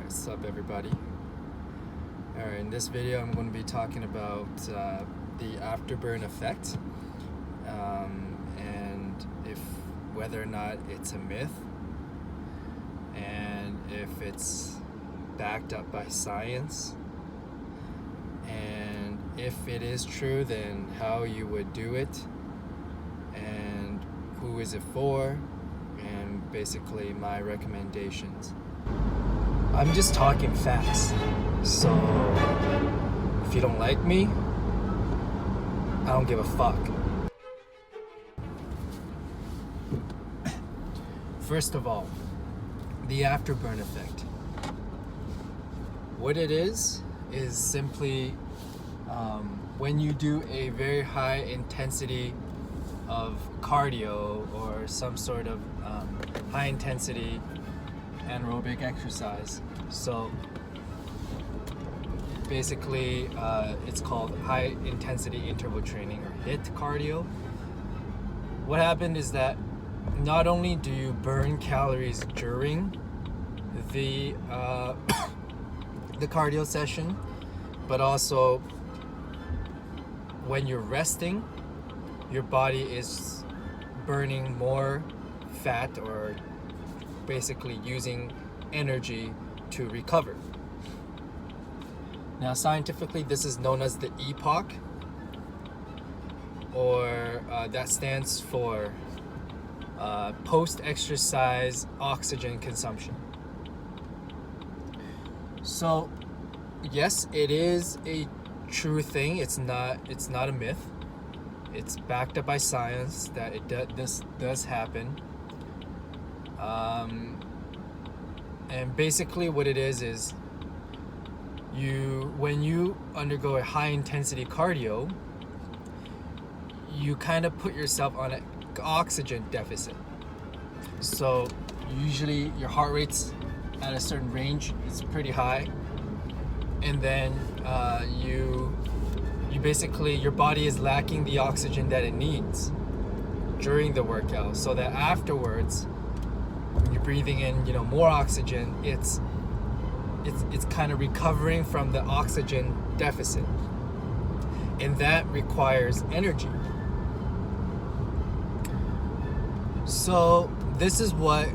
What's up, everybody? Alright, in this video I'm going to be talking about the afterburn effect, and whether or not it's a myth, and if it's backed up by science, and if it is true, then how you would do it, and who is it for, and basically my recommendations. I'm just talking facts, so if you don't like me, I don't give a fuck. First of all, the afterburn effect. What it is simply when you do a very high intensity of cardio or some sort of high intensity anaerobic exercise. So basically it's called high intensity interval training, or HIIT cardio. What happened is that not only do you burn calories during the the cardio session, but also when you're resting, your body is burning more fat, or basically using energy to recover. Now, scientifically, this is known as the EPOC, or that stands for post-exercise oxygen consumption. So, yes, it is a true thing. It's not a myth. It's backed up by science that this does happen. And basically what it is when you undergo a high intensity cardio, you kind of put yourself on an oxygen deficit. So usually your heart rate's at a certain range, it's pretty high, and then you basically, your body is lacking the oxygen that it needs during the workout, so that afterwards, when you're breathing in, more oxygen, it's kind of recovering from the oxygen deficit, and that requires energy. So this is what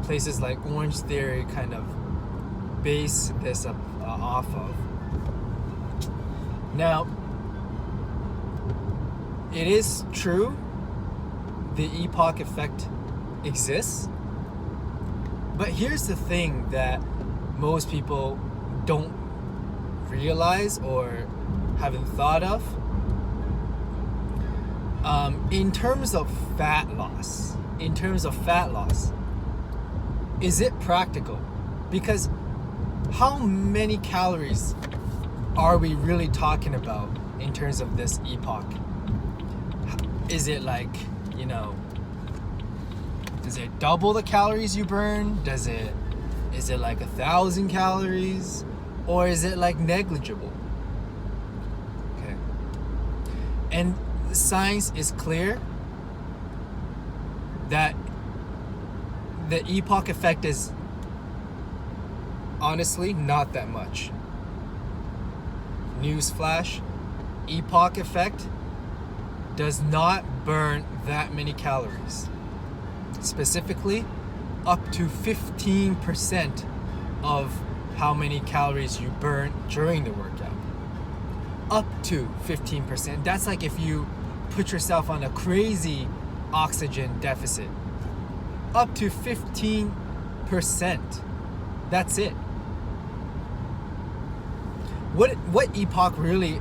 places like Orange Theory kind of base this up off of. Now, it is true the EPOC effect exists, but here's the thing that most people don't realize or haven't thought of. In terms of fat loss, is it practical? Because how many calories are we really talking about in terms of this EPOC? Is it like, does it double the calories you burn? Is it like 1,000 calories? Or is it like negligible? Okay. And science is clear that the EPOC effect is honestly not that much. Newsflash, EPOC effect does not burn that many calories. Specifically, up to 15% of how many calories you burn during the workout. Up to 15%. That's like if you put yourself on a crazy oxygen deficit. Up to 15%. That's it. What EPOC really,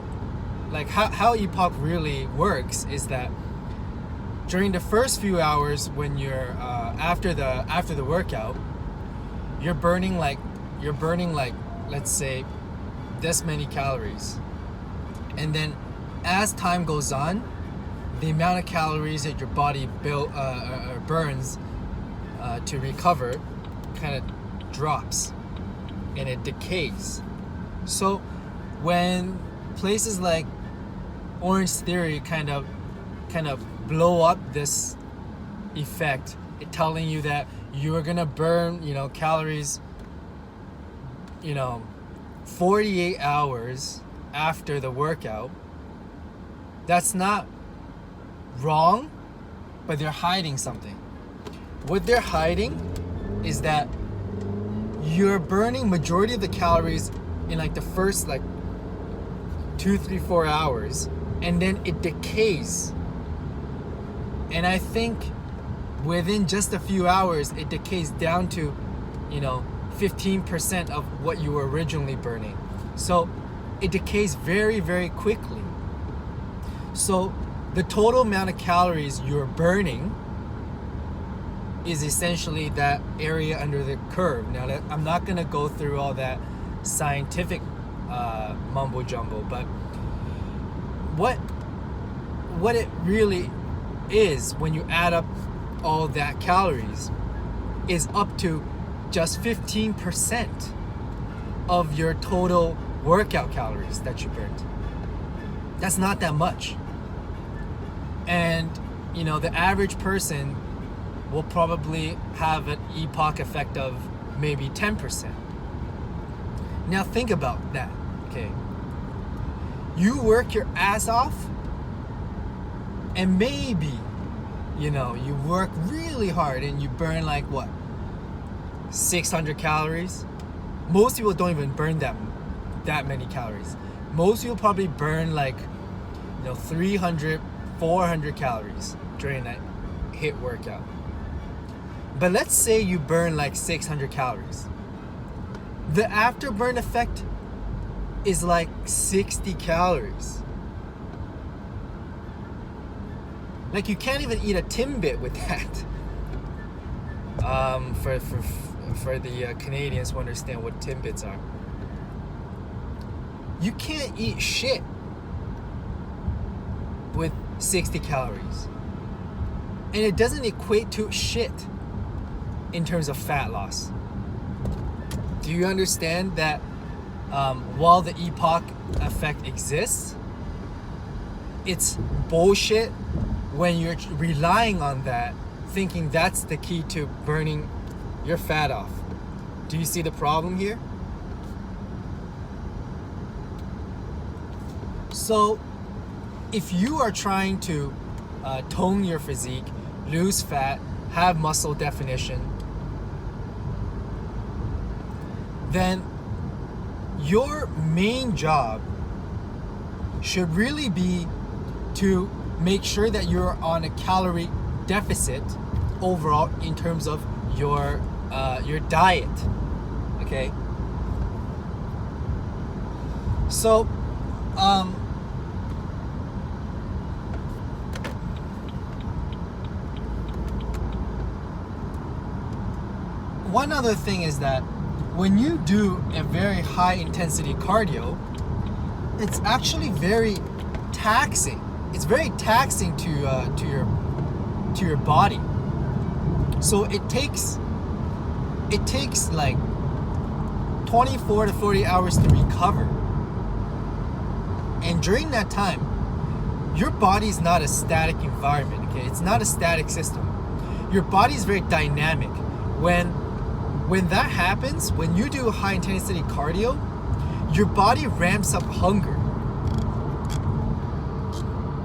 like how EPOC really works is that during the first few hours, when you're after the workout, you're burning like let's say this many calories, and then as time goes on, the amount of calories that your body burns to recover kind of drops and it decays. So when places like Orange Theory kind of blow up this effect telling you that you're gonna burn, calories, 48 hours after the workout. That's not wrong, but they're hiding something. What they're hiding is that you're burning majority of the calories in like the first 2, 3, 4 hours, and then it decays. And I think within just a few hours, it decays down to, 15% of what you were originally burning. So it decays very, very quickly. So the total amount of calories you're burning is essentially that area under the curve. Now, I'm not going to go through all that scientific mumbo jumbo, but what it really is when you add up all that calories is up to just 15% of your total workout calories that you burned. That's not that much. And the average person will probably have an epoch effect of maybe 10%. Now think about that, okay? You work your ass off, and maybe, you work really hard and you burn 600 calories. Most people don't even burn that many calories. Most people probably burn 300, 400 calories during that HIIT workout. But let's say you burn 600 calories. The afterburn effect is 60 calories. You can't even eat a Timbit with that. For the Canadians who understand what Timbits are. You can't eat shit with 60 calories. And it doesn't equate to shit in terms of fat loss. Do you understand that while the epoch effect exists, it's bullshit when you're relying on that, thinking that's the key to burning your fat off? Do you see the problem here? So if you are trying to tone your physique, lose fat, have muscle definition, then your main job should really be to make sure that you're on a calorie deficit overall in terms of your diet, okay? So one other thing is that when you do a very high intensity cardio, it's actually very taxing. It's very taxing to your body. So it takes 24 to 40 hours to recover. And during that time, your body is not a static environment, okay? It's not a static system. Your body is very dynamic. When that happens, when you do high intensity cardio, your body ramps up hunger.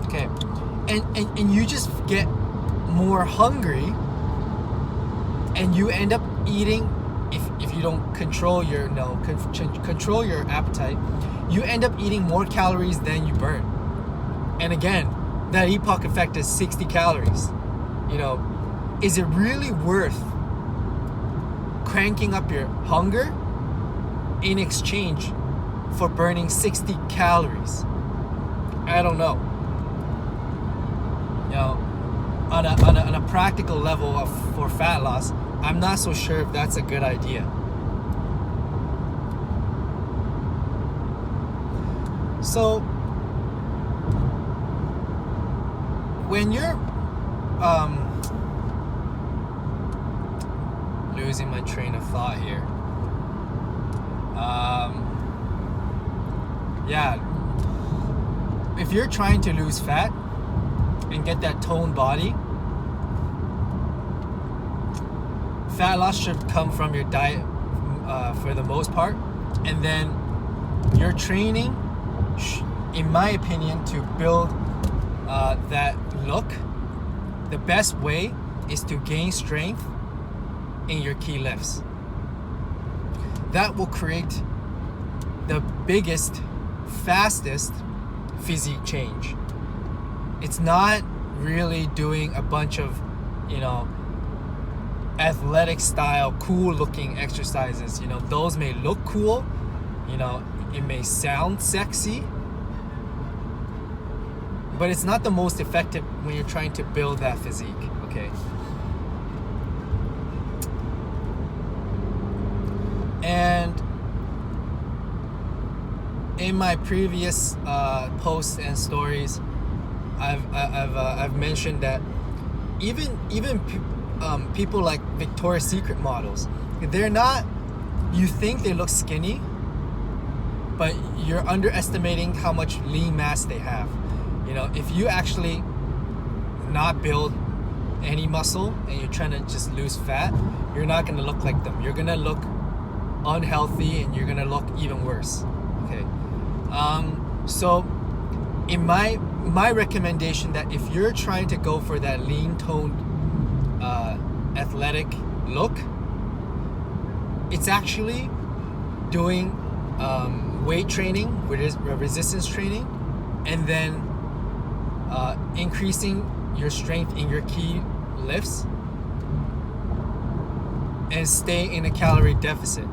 Okay. And you just get more hungry, and you end up eating, if you don't control your control your appetite, you end up eating more calories than you burn. And again, that epoch effect is 60 calories. Is it really worth cranking up your hunger in exchange for burning 60 calories? I don't know. On a practical level for fat loss, I'm not so sure if that's a good idea. So when you're losing my train of thought here. If you're trying to lose fat and get that toned body, fat loss should come from your diet for the most part, and then your training, in my opinion, to build that look, the best way is to gain strength in your key lifts. That will create the biggest, fastest physique change. It's not really doing a bunch of, athletic style, cool looking exercises. Those may look cool, it may sound sexy, but it's not the most effective when you're trying to build that physique, okay? And in my previous posts and stories, I've mentioned that even people like Victoria's Secret models, they're not. You think they look skinny, but you're underestimating how much lean mass they have. If you actually not build any muscle and you're trying to just lose fat, you're not going to look like them. You're going to look unhealthy and you're going to look even worse. Okay. So in my recommendation, that if you're trying to go for that lean toned athletic look, it's actually doing weight training, which is resistance training, and then increasing your strength in your key lifts and stay in a calorie deficit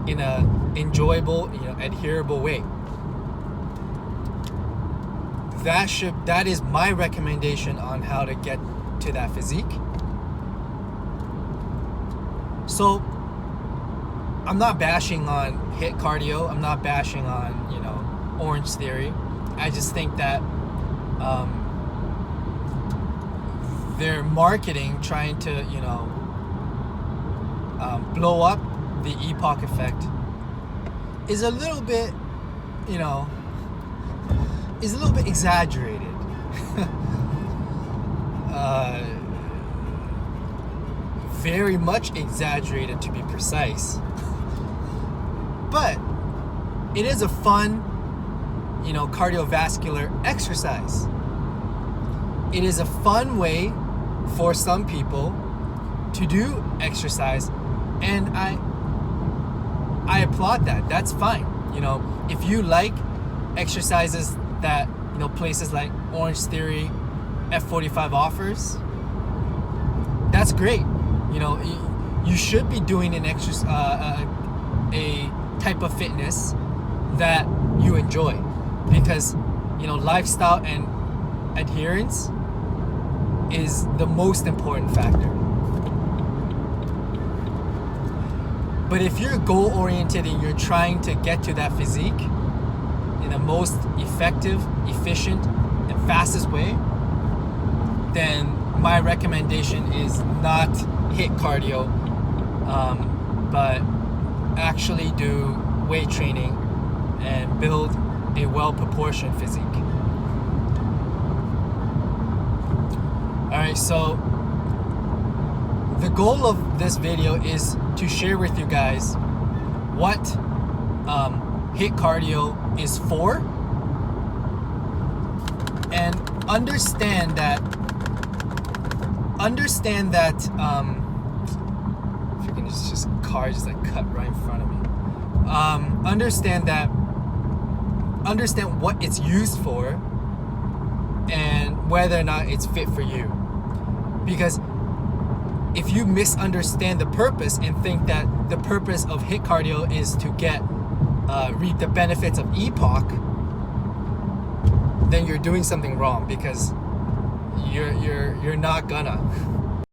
in a enjoyable, adherable way. That is my recommendation on how to get to that physique. So I'm not bashing on HIIT cardio. I'm not bashing on, Orange Theory. I just think that their marketing trying to, blow up the epoch effect is a little bit, exaggerated. Very much exaggerated, to be precise. But it is a fun, cardiovascular exercise. It is a fun way for some people to do exercise, and I applaud that. That's fine. If you like exercises that, places like Orange Theory, F45 offers, that's great. You should be doing an exercise, a type of fitness that you enjoy, because lifestyle and adherence is the most important factor. But if you're goal oriented and you're trying to get to that physique in the most effective, efficient, and fastest way, then my recommendation is not HIIT cardio, but actually do weight training and build a well-proportioned physique. Alright, so the goal of this video is to share with you guys what HIIT cardio is for, and understand that freaking just car just like cut right in front of me. Understand what it's used for and whether or not it's fit for you. Because if you misunderstand the purpose and think that the purpose of HIIT cardio is to reap the benefits of epoch, then you're doing something wrong, because you're not gonna.